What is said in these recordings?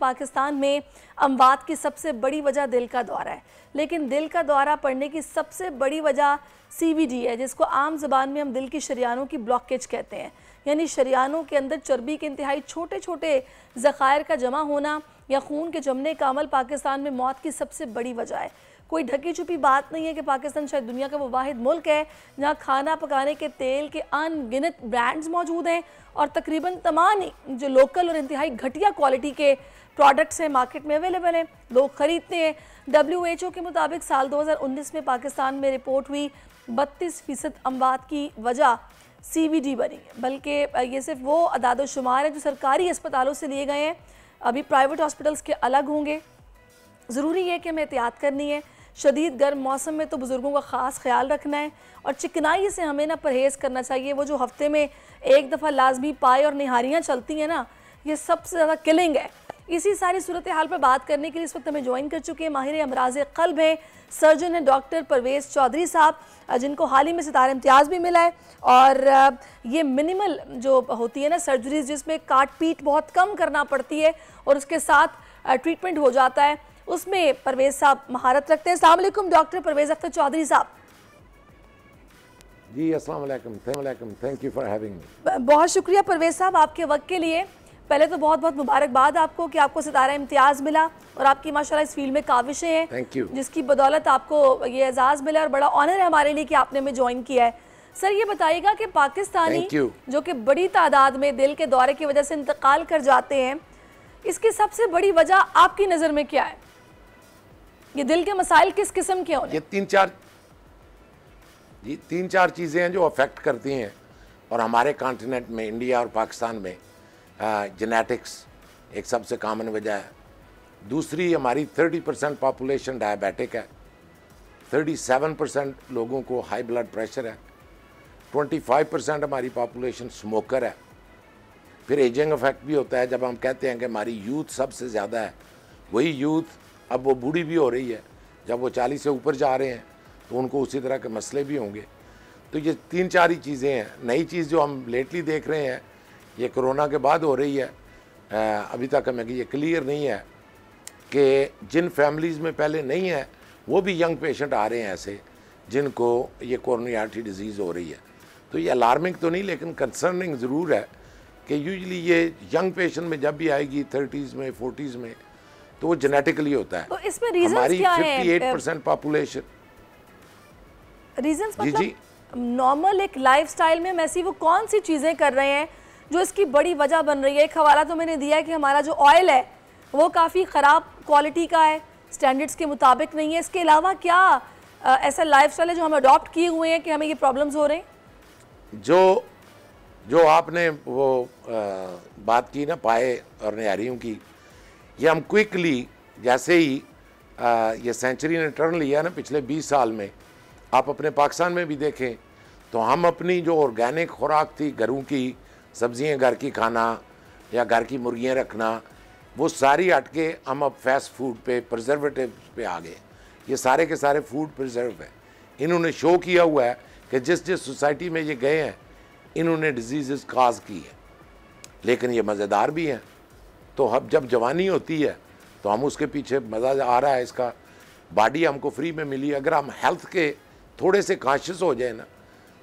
पाकिस्तान में अमवात की सबसे बड़ी वजह दिल का दौरा है, लेकिन दिल का दौरा पड़ने की सबसे बड़ी वजह CVD है, जिसको आम ज़बान में हम दिल की शरियानों की ब्लॉकेज कहते हैं। यानी शरियानों के अंदर चर्बी के इंतहाई छोटे छोटे ज़खायर का जमा होना या खून के जमने का अमल पाकिस्तान में मौत की सबसे बड़ी वजह है। कोई ढकी छुपी बात नहीं है कि पाकिस्तान शायद दुनिया का वो वाहिद मुल्क है जहाँ खाना पकाने के तेल के अनगिनत ब्रांड्स मौजूद हैं और तकरीबन तमाम ही जो लोकल और इंतहाई घटिया क्वालिटी के प्रोडक्ट्स हैं मार्केट में अवेलेबल हैं, लोग ख़रीदते हैं। WHO के मुताबिक साल 2019 में पाकिस्तान में रिपोर्ट हुई 32% अमवात की वजह CVD बनी है। बल्कि ये सिर्फ वो अदाद शुमार है जो सरकारी अस्पतालों से लिए गए हैं, अभी प्राइवेट हॉस्पिटल्स के अलग होंगे। ज़रूरी है कि हमें एहतियात करनी है। शदीद गर्म मौसम में तो बुज़ुर्गों का ख़ास ख्याल रखना है और चिकनाई से हमें ना परहेज़ करना चाहिए। वो जो हफ्ते में एक दफ़ा लाजमी पाए और निहारियाँ चलती हैं ना, ये सबसे ज़्यादा किलिंग है। इसी सारी सूरत हाल पर बात करने के लिए इस वक्त हमें ज्वाइन कर चुके हैं माहिर अमराज़ क़ल्ब हैं, सर्जन हैं डॉक्टर परवेज़ चौधरी साहब, जिनको हाल ही में सितारा इम्तियाज़ भी मिला है। और ये मिनिमल जो होती है ना सर्जरीज, जिसमें काट पीट बहुत कम करना पड़ती है और उसके साथ ट्रीटमेंट हो जाता है, उसमें परवेज़ साहब महारत रखते हैं। अस्सलाम वालेकुम डॉक्टर परवेज़ अख्तर चौधरी साहब। जी अस्सलाम वालेकुम, thank you for having me. बहुत शुक्रिया परवेज़ साहब आपके वक्त के लिए। पहले तो बहुत बहुत मुबारकबाद आपको कि आपको सितारा इम्तियाज़ मिला और आपकी माशाल्लाह इस फील्ड में काविशें हैं, थैंक यू, जिसकी बदौलत आपको ये एजाज़ मिला और बड़ा ऑनर है हमारे लिए कि आपने हमें ज्वाइन किया है। सर ये बताइएगा कि पाकिस्तानी जो कि बड़ी तादाद में दिल के दौरे की वजह से इंतकाल कर जाते हैं, इसकी सबसे बड़ी वजह आपकी नज़र में क्या है? ये दिल के मसाइल किस किस्म के होंगे? ये तीन चार चीज़ें हैं जो अफेक्ट करती हैं और हमारे कॉन्टिनेंट में इंडिया और पाकिस्तान में जेनेटिक्स एक सबसे कॉमन वजह है। दूसरी हमारी 30% पॉपुलेशन डायबिटिक है, 37% लोगों को हाई ब्लड प्रेशर है, 25% हमारी पॉपुलेशन स्मोकर है। फिर एजिंग इफेक्ट भी होता है। जब हम कहते हैं कि हमारी यूथ सबसे ज़्यादा है, वही यूथ अब वो बूढ़ी भी हो रही है। जब वो 40 से ऊपर जा रहे हैं तो उनको उसी तरह के मसले भी होंगे। तो ये तीन चार ही चीज़ें हैं। नई चीज़ जो हम लेटली देख रहे हैं, ये कोरोना के बाद हो रही है। अभी तक हमें ये क्लियर नहीं है कि जिन फैमिलीज़ में पहले नहीं है वो भी यंग पेशेंट आ रहे हैं ऐसे जिनको ये कोरोनरी आर्टरी डिजीज़ हो रही है। तो ये अलार्मिंग तो नहीं, लेकिन कंसर्निंग ज़रूर है कि यूजली ये यंग पेशेंट में जब भी आएगी 30s में 40s में तो वो जेनेटिकली होता है। तो इसमें रीजंस क्या है? 58% पॉपुलेशन रीजंस मतलब नॉर्मल एक लाइफस्टाइल में हम ऐसी वो कौन सी चीज़ें कर रहे हैं जो इसकी बड़ी वजह बन रही है? एक हवाला तो मैंने दिया है कि हमारा जो ऑयल है वो काफ़ी ख़राब क्वालिटी का है, स्टैंडर्ड्स के मुताबिक नहीं है। इसके अलावा क्या ऐसा लाइफस्टाइल है जो हम अडॉप्ट किए हुए हैं कि हमें ये प्रॉब्लम्स हो रहे हैं? जो आपने वो बात की ना पाए और निहारियों की, ये हम क्विकली जैसे ही ये सेंचुरी ने टर्न लिया ना पिछले 20 साल में, आप अपने पाकिस्तान में भी देखें तो हम अपनी जो ऑर्गेनिक खुराक थी, घरों की सब्जियां घर की खाना या घर की मुर्गियां रखना, वो सारी हट के हम अब फास्ट फूड पे, प्रिजर्वेटिव पे आ गए। ये सारे के सारे फूड प्रिजर्व है। इन्होंने शो किया हुआ है कि जिस जिस सोसाइटी में ये गए हैं इन्होंने डिजीज़ काज की है, लेकिन ये मज़ेदार भी हैं। तो अब जब जवानी होती है तो हम उसके पीछे मज़ा आ रहा है, इसका बॉडी हमको फ्री में मिली। अगर हम हेल्थ के थोड़े से कॉन्शियस हो जाए ना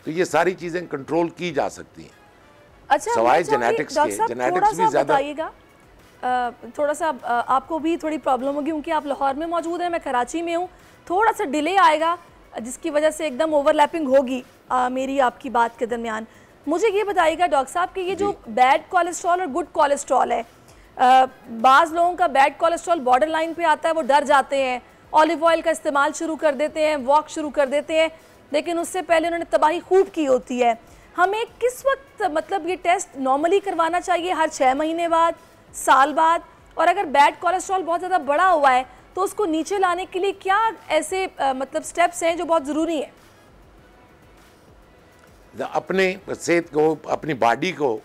तो ये सारी चीज़ें कंट्रोल की जा सकती हैं। अच्छा, सवाए जेनेटिक्स के, जेनेटिक्स भी ज़्यादा थोड़ा सा आपको भी थोड़ी प्रॉब्लम होगी क्योंकि आप लाहौर में मौजूद हैं, मैं कराची में हूँ। थोड़ा सा डिले आएगा जिसकी वजह से एकदम ओवरलैपिंग होगी मेरी आपकी बात के दरमियान। मुझे ये बताइएगा डॉक्टर साहब कि ये जो बैड कोलेस्ट्रॉल और गुड कोलेस्ट्रॉल है, बाज़ लोगों का बैड कोलेस्ट्रॉल बॉर्डर लाइन पे आता है, वो डर जाते हैं, ऑलिव ऑयल का इस्तेमाल शुरू कर देते हैं, वॉक शुरू कर देते हैं, लेकिन उससे पहले उन्होंने तबाही खूब की होती है। हमें किस वक्त मतलब ये टेस्ट नॉर्मली करवाना चाहिए? हर 6 महीने बाद, साल बाद? और अगर बैड कोलेस्ट्रॉल बहुत ज़्यादा बड़ा हुआ है तो उसको नीचे लाने के लिए क्या ऐसे मतलब स्टेप्स हैं जो बहुत ज़रूरी हैं? अपने सेहत को, अपनी बॉडी को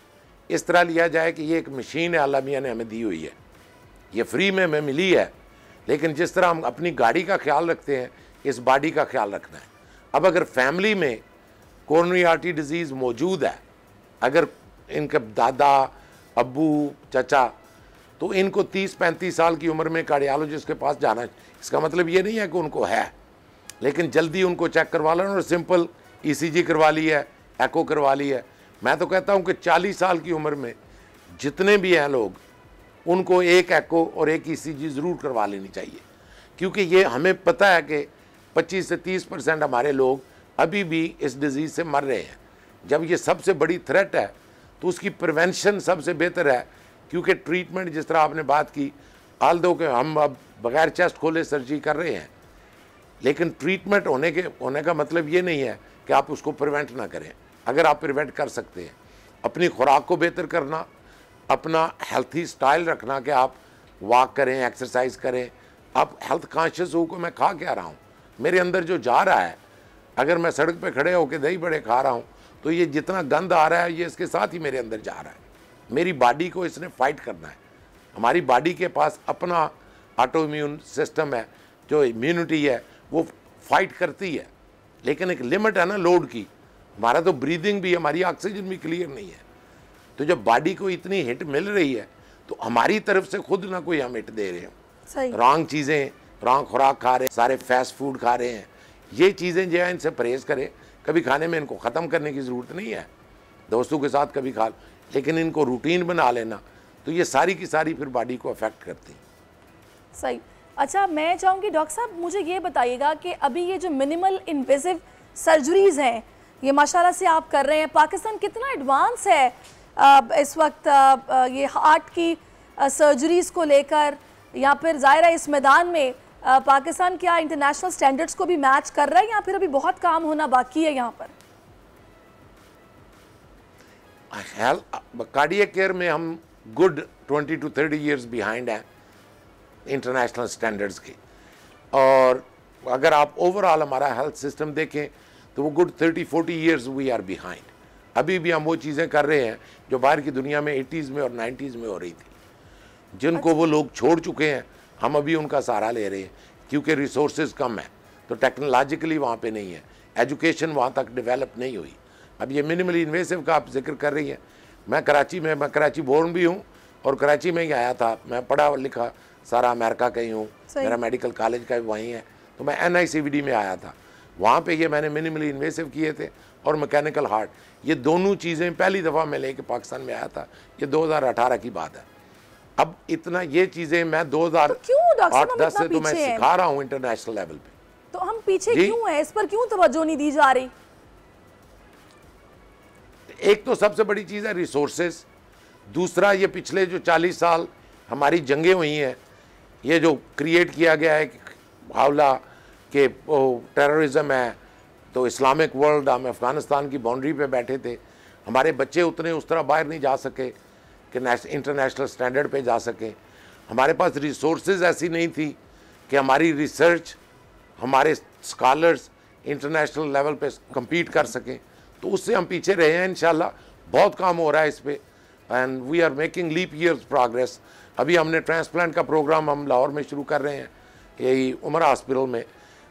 इस तरह लिया जाए कि ये एक मशीन है अल्लाह मियाँ ने हमें दी हुई है, ये फ्री में हमें मिली है। लेकिन जिस तरह हम अपनी गाड़ी का ख्याल रखते हैं, इस बॉडी का ख्याल रखना है। अब अगर फैमिली में कोरोनरी आर्टरी डिजीज़ मौजूद है, अगर इनके दादा, अब्बू, चचा तो इनको 30-35 साल की उम्र में कार्डियोलॉजिस्ट के पास जाना, इसका मतलब ये नहीं है कि उनको है, लेकिन जल्दी उनको चेक करवा लेना और सिंपल ईसीजी करवा ली है, एको करवा ली है। मैं तो कहता हूँ कि 40 साल की उम्र में जितने भी हैं लोग, उनको एक एको और एक ईसीजी ज़रूर करवा लेनी चाहिए, क्योंकि ये हमें पता है कि 25 से 30% हमारे लोग अभी भी इस डिज़ीज़ से मर रहे हैं। जब ये सबसे बड़ी थ्रेट है तो उसकी प्रिवेंशन सबसे बेहतर है, क्योंकि ट्रीटमेंट जिस तरह आपने बात की, आल दो कि हम अब बगैर चेस्ट खोले सर्जरी कर रहे हैं, लेकिन ट्रीटमेंट होने का मतलब ये नहीं है कि आप उसको प्रिवेंट ना करें। अगर आप प्रिवेंट कर सकते हैं, अपनी खुराक को बेहतर करना, अपना हेल्थी स्टाइल रखना कि आप वॉक करें, एक्सरसाइज करें, आप हेल्थ कॉन्शियस हो कि मैं खा क्या रहा हूँ, मेरे अंदर जो जा रहा है। अगर मैं सड़क पे खड़े होकर दही बड़े खा रहा हूँ तो ये जितना गंद आ रहा है ये इसके साथ ही मेरे अंदर जा रहा है। मेरी बॉडी को इसने फाइट करना है। हमारी बॉडी के पास अपना ऑटो इम्यून सिस्टम है, जो इम्यूनिटी है वो फाइट करती है, लेकिन एक लिमिट है ना लोड की। हमारा तो ब्रीदिंग भी, हमारी ऑक्सीजन भी क्लियर नहीं है। तो जब बॉडी को इतनी हिट मिल रही है तो हमारी तरफ से खुद ना कोई हम हिट दे रहे हैं, रॉन्ग चीज़ें, रॉन्ग खुराक खा रहे हैं, सारे फास्ट फूड खा रहे हैं। ये चीज़ें जो है इनसे परहेज करें। कभी खाने में इनको ख़त्म करने की ज़रूरत नहीं है, दोस्तों के साथ कभी खा, लेकिन इनको रूटीन बना लेना, तो ये सारी की सारी फिर बॉडी को अफेक्ट करती है। सही। अच्छा, मैं चाहूँगी डॉक्टर साहब मुझे ये बताइएगा कि अभी ये जो मिनिमल इन्वेसिव सर्जरीज़ हैं, ये माशाल्लाह से आप कर रहे हैं, पाकिस्तान कितना एडवांस है इस वक्त ये हार्ट की सर्जरीज़ को लेकर, या फिर ज़ाहिर है इस मैदान में पाकिस्तान क्या इंटरनेशनल स्टैंडर्ड्स को भी मैच कर रहा है, या फिर अभी बहुत काम होना बाकी है यहाँ पर? कार्डियक केयर में हम गुड 20 to 30 ईयर्स बिहाइंड हैं इंटरनेशनल स्टैंडर्ड्स के, और अगर आप ओवरऑल हमारा हेल्थ सिस्टम देखें तो वो good 30-40 years we are behind. अभी भी हम वो चीज़ें कर रहे हैं जो बाहर की दुनिया में 80s में और 90s में हो रही थी, जिनको वो लोग छोड़ चुके हैं, हम अभी उनका सहारा ले रहे हैं, क्योंकि रिसोर्सेज कम है, तो टेक्नोलॉजिकली वहाँ पे नहीं है, एजुकेशन वहाँ तक डेवलप नहीं हुई। अब ये मिनिमली इन्वेसिव का आप जिक्र कर रही हैं, मैं कराची बोर्न भी हूँ और कराची में ही आया था, मैं पढ़ा लिखा सारा अमेरिका का ही हूँ, मेरा मेडिकल कॉलेज का भी वहीं है, तो मैं NICVD में आया था, वहाँ पे ये मैंने मिनिमली इन्वेसिव किए थे और मैकेनिकल हार्ट, ये दोनों चीज़ें पहली दफ़ा मैं लेके पाकिस्तान में आया था, ये 2018 की बात है। अब इतना ये चीज़ें मैं 2008-10 से तो मैं सिखा रहा हूँ इंटरनेशनल लेवल पे, तो हम पीछे क्यों हैं, इस पर क्यों तवज्जो नहीं दी जा रही? एक तो सबसे बड़ी चीज़ है रिसोर्सेज, दूसरा ये पिछले जो 40 साल हमारी जंगें हुई हैं, ये जो क्रिएट किया गया है हावला के टेररिज्म है, तो इस्लामिक वर्ल्ड, हम अफ़गानिस्तान की बाउंड्री पे बैठे थे, हमारे बच्चे उतने उस तरह बाहर नहीं जा सके कि इंटरनेशनल स्टैंडर्ड पे जा सकें, हमारे पास रिसोर्सेज ऐसी नहीं थी कि हमारी रिसर्च, हमारे स्कॉलर्स इंटरनेशनल लेवल पे compete कर सकें, तो उससे हम पीछे रहे हैं। इंशाल्लाह बहुत काम हो रहा है इस पे, and we are making leap years progress. अभी हमने ट्रांसप्लांट का प्रोग्राम हम लाहौर में शुरू कर रहे हैं, यही उमर हॉस्पिटल में,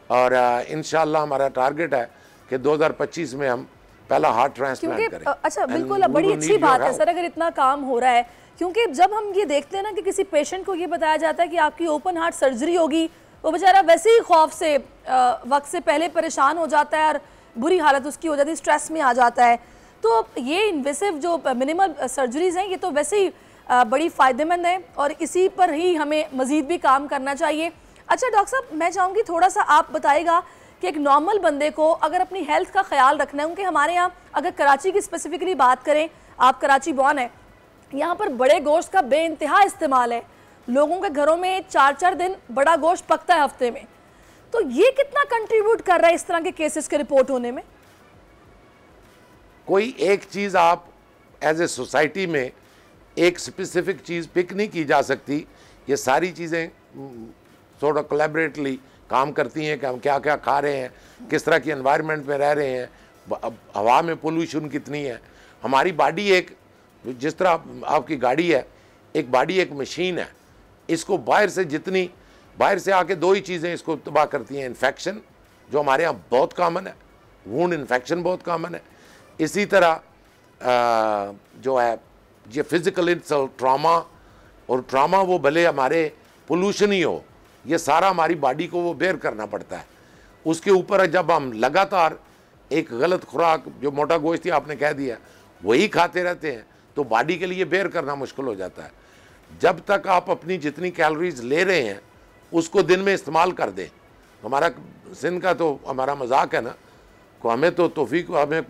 और इंशाल्लाह हमारा टारगेट है कि 2025 में हम पहला हार्ट ट्रांसप्लांट करें। अच्छा, बिल्कुल, बड़ी अच्छी बात है सर अगर इतना काम हो रहा है, क्योंकि जब हम ये देखते हैं ना कि किसी पेशेंट को ये बताया जाता है कि आपकी ओपन हार्ट सर्जरी होगी, वो बेचारा वैसे ही खौफ से वक्त से पहले परेशान हो जाता है और बुरी हालत उसकी हो जाती है, स्ट्रेस में आ जाता है। तो ये इन्वेसिव जो मिनिमल सर्जरीज़ हैं, ये तो वैसे ही बड़ी फ़ायदेमंद है और इसी पर ही हमें मज़ीद भी काम करना चाहिए। अच्छा डॉक्टर साहब, मैं चाहूँगी थोड़ा सा आप बताइएगा कि एक नॉर्मल बंदे को अगर अपनी हेल्थ का ख्याल रखना है, क्योंकि हमारे यहाँ अगर कराची की स्पेसिफिकली बात करें, आप कराची बॉर्न है, यहाँ पर बड़े गोश्त का बेइंतहा इस्तेमाल है, लोगों के घरों में 4-4 दिन बड़ा गोश्त पकता है हफ्ते में, तो ये कितना कंट्रीब्यूट कर रहा है इस तरह के केसेस के रिपोर्ट होने में? कोई एक चीज़ आप एज ए सोसाइटी में एक स्पेसिफिक चीज़ पिक नहीं की जा सकती, ये सारी चीज़ें थोड़ा कोलैबोरेटली काम करती हैं कि हम क्या क्या खा रहे हैं, किस तरह की एनवायरनमेंट में रह रहे हैं, हवा में पोल्यूशन कितनी है। हमारी बॉडी एक, जिस तरह आपकी गाड़ी है, एक बॉडी एक मशीन है, इसको बाहर से जितनी, बाहर से आके दो ही चीज़ें इसको तबाह करती हैं, इन्फेक्शन जो हमारे यहाँ बहुत कॉमन है, वुंड इन्फेक्शन बहुत कॉमन है, इसी तरह जो है ये फिज़िकल इंसल्ट, ट्रॉमा, और ट्रॉमा वो भले हमारे पोल्यूशन ही हो, ये सारा हमारी बॉडी को वो बेयर करना पड़ता है। उसके ऊपर जब हम लगातार एक गलत खुराक, जो मोटा गोश्त ही आपने कह दिया, वही खाते रहते हैं तो बॉडी के लिए बेयर करना मुश्किल हो जाता है। जब तक आप अपनी जितनी कैलोरीज ले रहे हैं उसको दिन में इस्तेमाल कर दें। हमारा सिंध का तो हमारा मजाक है ना, को हमें तो तौफीक हमें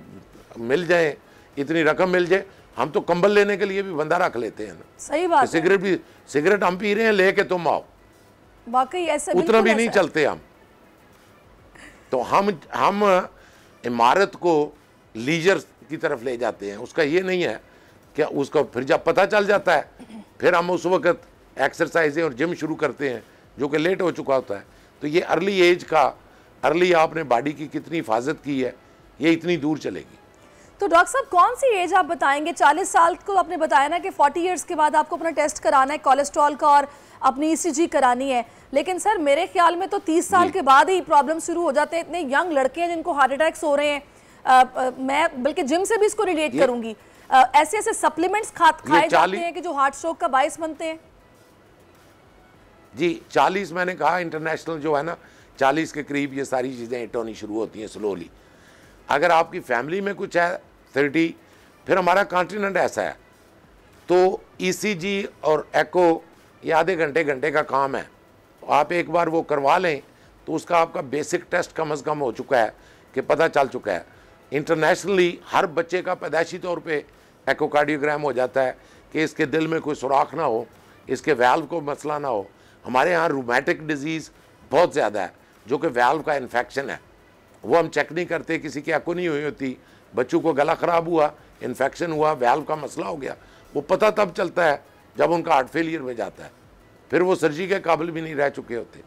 मिल जाए, इतनी रकम मिल जाए, हम तो कंबल लेने के लिए भी बंदा रख लेते हैं ना। सही बात है। सिगरेट हम पी रहे हैं, लेके तुम आओ, वाकई ऐसा उतना भी नहीं चलते हम। तो हम इमारत को लीजर की तरफ ले जाते हैं। उसका ये नहीं है कि उसका फिर जब पता चल जाता है फिर हम उस वक्त एक्सरसाइजें और जिम शुरू करते हैं, जो कि लेट हो चुका होता है। तो ये अर्ली एज का, अर्ली आपने बॉडी की कितनी हिफाजत की है, ये इतनी दूर चलेगी। तो डॉक्टर साहब कौन सी एज आप बताएंगे? 40 साल को आपने बताया ना कि 40 इयर्स के बाद आपको अपना टेस्ट कराना है कोलेस्ट्रॉल का और अपनी ECG करानी है, लेकिन सर मेरे ख्याल में तो 30 साल के बाद ही प्रॉब्लम शुरू हो जाते हैं। इतने यंग लड़के हैं जिनको हार्ट अटैक्स हो रहे हैं। मैं बल्कि जिम से भी इसको रिलेट करूंगी। ऐसे ऐसे सप्लीमेंट्स खाए जाते हैं कि जो हार्ट स्ट्रोक का बायस बनते हैं। जी 40 मैंने कहा इंटरनेशनल जो है ना, 40 के करीब ये सारी चीज़ें हिट होनी शुरू होती हैं स्लोली। अगर आपकी फैमिली में कुछ है 30, फिर हमारा कॉन्टिनेंट ऐसा है तो ECG और एको ये आधे घंटे का काम है। आप एक बार वो करवा लें तो उसका आपका बेसिक टेस्ट कम अज़ कम हो चुका है कि पता चल चुका है। इंटरनेशनली हर बच्चे का पैदाइशी तौर पे एकोकार्डियोग्राम हो जाता है कि इसके दिल में कोई सुराख ना हो, इसके वैल्व को मसला ना हो। हमारे यहाँ रूमेटिक डिजीज़ बहुत ज़्यादा है जो कि वैल्व का इन्फेक्शन है, वो हम चेक नहीं करते। किसी की एको नहीं हुई होती, बच्चों को गला ख़राब हुआ, इन्फेक्शन हुआ, वैल्व का मसला हो गया, वो पता तब चलता है जब उनका हार्ट फेलियर में जाता है। फिर वो सर्जरी के काबिल भी नहीं रह चुके होते।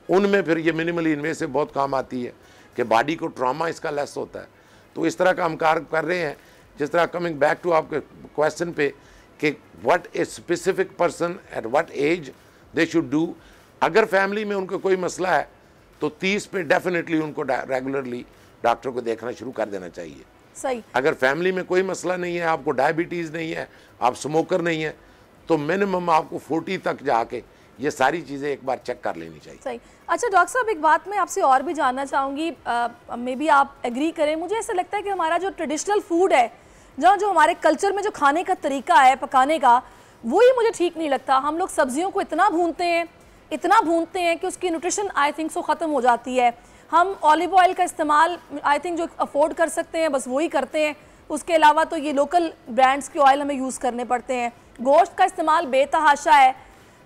उनमें फिर ये मिनिमली इन्वेसिव बहुत काम आती है कि बॉडी को ट्रॉमा इसका लेस होता है। तो इस तरह का हम कार्य कर रहे हैं। जिस तरह कमिंग बैक टू आपके क्वेश्चन पे कि what a specific person at what age they should do. अगर फैमिली में उनको कोई मसला है तो 30 पे डेफिनेटली उनको रेगुलरली डॉक्टर को देखना शुरू कर देना चाहिए। सही। अगर फैमिली में कोई मसला नहीं है, आपको डायबिटीज़ नहीं है, आप स्मोकर नहीं है, तो मिनिमम आपको 40 तक जाके ये सारी चीज़ें एक बार चेक कर लेनी चाहिए। सही। अच्छा डॉक्टर साहब एक बात मैं आपसे और भी जानना चाहूँगी, मे बी आप एग्री करें, मुझे ऐसा लगता है कि हमारा जो ट्रेडिशनल फूड है, जो हमारे कल्चर में जो खाने का तरीका है पकाने का, वही मुझे ठीक नहीं लगता। हम लोग सब्जियों को इतना भूनते हैं कि उसकी न्यूट्रिशन आई थिंक सो ख़त्म हो जाती है। हम ऑलिव ऑयल का इस्तेमाल आई थिंक जो अफोर्ड कर सकते हैं बस वही करते हैं, उसके अलावा तो ये लोकल ब्रांड्स के ऑयल हमें यूज़ करने पड़ते हैं। गोश्त का इस्तेमाल बेतहाशा है।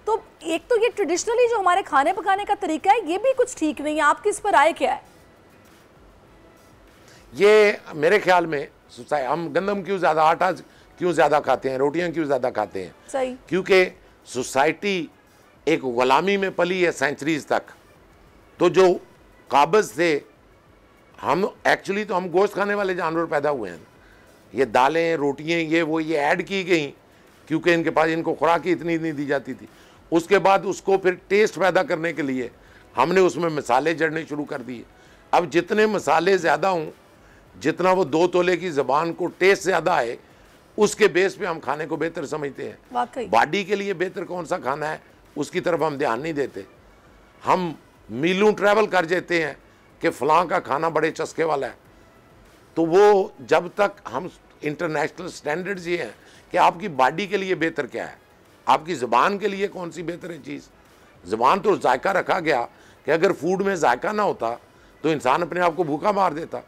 तो एक तो ये ट्रेडिशनली जो हमारे खाने पकाने का तरीका है ये भी कुछ ठीक नहीं है। आपकी इस पर राय क्या है? ये मेरे ख्याल में हम गंदम क्यों ज़्यादा, आटा क्यों ज़्यादा खाते हैं, रोटियां क्यों ज़्यादा खाते हैं? सही। क्योंकि सोसाइटी एक गुलामी में पली है सेंचुरीज तक। तो जो काबज़ थे, हम एक्चुअली तो हम गोश्त खाने वाले जानवर पैदा हुए हैं। ये दालें, रोटियां, ये ऐड की गई क्योंकि इनके पास इनको खुराक ही इतनी दी जाती थी। उसके बाद उसको फिर टेस्ट पैदा करने के लिए हमने उसमें मसाले जड़ने शुरू कर दिए। अब जितने मसाले ज़्यादा हों, जितना वो 2 तोले की ज़बान को टेस्ट ज़्यादा आए, उसके बेस पे हम खाने को बेहतर समझते हैं। बॉडी के लिए बेहतर कौन सा खाना है उसकी तरफ हम ध्यान नहीं देते। हम मीलों ट्रैवल कर जाते हैं कि फ़लाँ का खाना बड़े चस्के वाला है। तो वो जब तक हम इंटरनेशनल स्टैंडर्ड्स ये हैं कि आपकी बॉडी के लिए बेहतर क्या है, आपकी ज़बान के लिए कौन सी बेहतर है चीज़। ज़बान तो जायका रखा गया कि अगर फूड में जायका ना होता तो इंसान अपने आप को भूखा मार देता।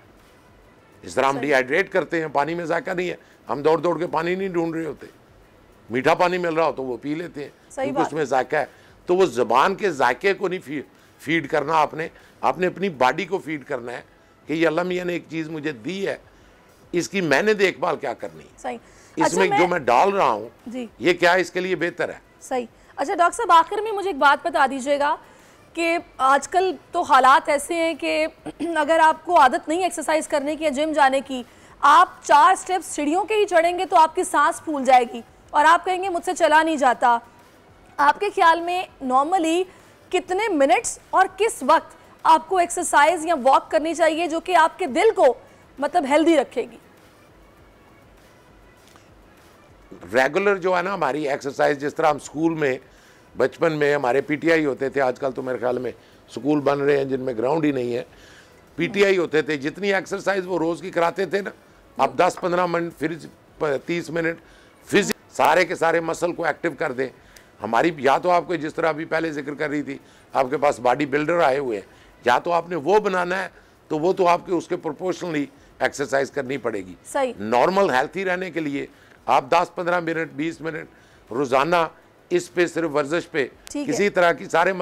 इस तरह हम डिहाइड्रेट करते हैं, पानी में जायका नहीं है, हम दौड़ दौड़ के पानी नहीं ढूंढ रहे होते। मीठा पानी मिल रहा हो तो वो पी लेते हैं क्योंकि उसमें जायका है। तो वो ज़बान के जायके को नहीं फीड करना, आपने अपनी बॉडी को फीड करना है कि ये अल्लाह मियां ने एक चीज़ मुझे दी है, इसकी मैंने देखभाल क्या करनी है। सही। इसमें जो मैं डाल रहा हूँ ये क्या है, इसके लिए बेहतर है। सही। अच्छा डॉक्टर साहब आखिर में मुझे एक बात बता दीजिएगा कि आजकल तो हालात ऐसे हैं कि अगर आपको आदत नहीं एक्सरसाइज करने की या जिम जाने की, आप 4 स्टेप्स सीढ़ियों के ही चढ़ेंगे तो आपकी सांस फूल जाएगी और आप कहेंगे मुझसे चला नहीं जाता। आपके ख्याल में नॉर्मली कितने मिनट्स और किस वक्त आपको एक्सरसाइज या वॉक करनी चाहिए जो कि आपके दिल को मतलब हेल्दी रखेगी? रेगुलर जो है ना हमारी एक्सरसाइज, जिस तरह हम स्कूल में बचपन में हमारे पीटीआई होते थे, आजकल तो मेरे ख्याल में स्कूल बन रहे हैं जिनमें ग्राउंड ही नहीं है, पीटीआई होते थे, जितनी एक्सरसाइज वो रोज़ की कराते थे ना, आप 10-15 मिनट फिर 30 मिनट फिजिक्स सारे के सारे मसल को एक्टिव कर दें। हमारी या तो आपको जिस तरह अभी पहले जिक्र कर रही थी, आपके पास बॉडी बिल्डर आए हुए हैं, या तो आपने वो बनाना है तो वो तो आपके उसके प्रोपोर्शनली एक्सरसाइज करनी पड़ेगी। सही। नॉर्मल हेल्थी रहने के लिए आप 10-15 मिनट 20 मिनट रोजाना इस पे सिर्फ वर्जिश पे किसी तरह की सारे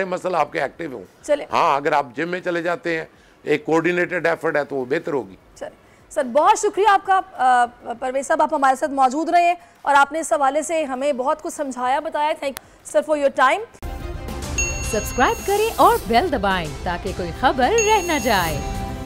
मसल आपके एक्टिव हों। हाँ, अगर आप जिम में चले जाते हैं, एक कोऑर्डिनेटेड एफर्ट है तो वो बेहतर होगी। सर बहुत शुक्रिया आपका परवेज साहब, आप हमारे साथ मौजूद रहे और आपने इस हवाले से हमें बहुत कुछ समझाया बताया। Thank you sir for your time. Subscribe करें और बेल दबाएं ताकि कोई खबर रह न जाए।